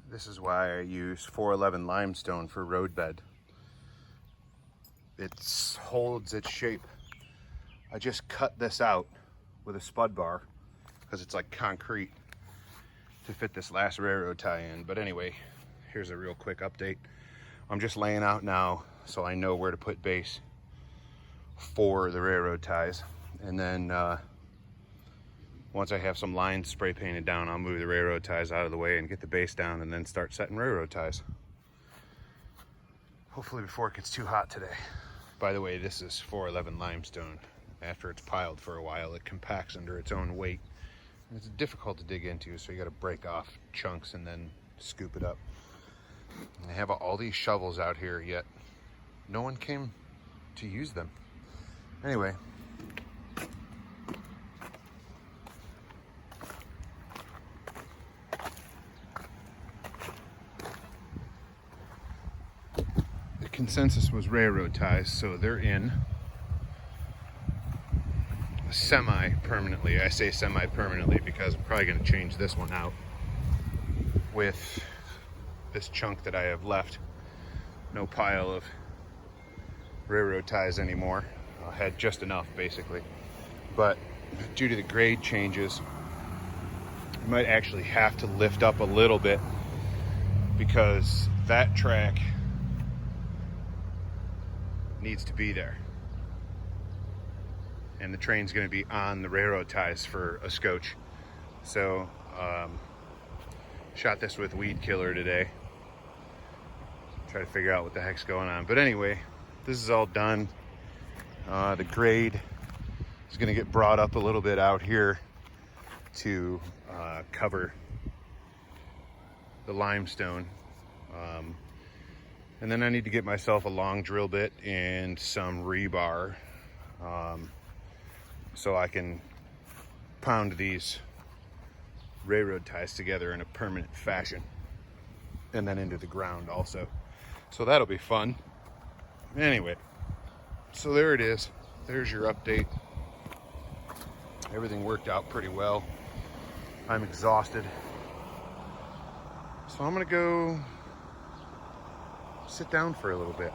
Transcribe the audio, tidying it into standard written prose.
This is why I use 411 limestone for road bed. It holds its shape. I just cut this out with a spud bar because it's like concrete to fit this last railroad tie in. But anyway, here's a real quick update. I'm just laying out now so I know where to put base for the railroad ties. And then once I have some lines spray painted down, I'll move the railroad ties out of the way and get the base down and then start setting railroad ties. Hopefully before it gets too hot today. By the way, this is 411 limestone. After it's piled for a while, it compacts under its own weight. And it's difficult to dig into, so you gotta break off chunks and then scoop it up. And I have all these shovels out here, yet no one came to use them. Anyway. The consensus was railroad ties, so they're in semi-permanently. I say semi-permanently because I'm probably going to change this one out with this chunk that I have left. No pile of railroad ties anymore. I had just enough basically, but due to the grade changes, I might actually have to lift up a little bit because that track needs to be there. And the train's going to be on the railroad ties for a scotch. So, shot this with weed killer today. Try to figure out what the heck's going on. But anyway, this is all done. The grade is going to get brought up a little bit out here to cover the limestone. And then I need to get myself a long drill bit and some rebar. So I can pound these railroad ties together in a permanent fashion and then into the ground also. So that'll be fun. Anyway, so there it is. There's your update. Everything worked out pretty well. I'm exhausted. So I'm gonna go sit down for a little bit.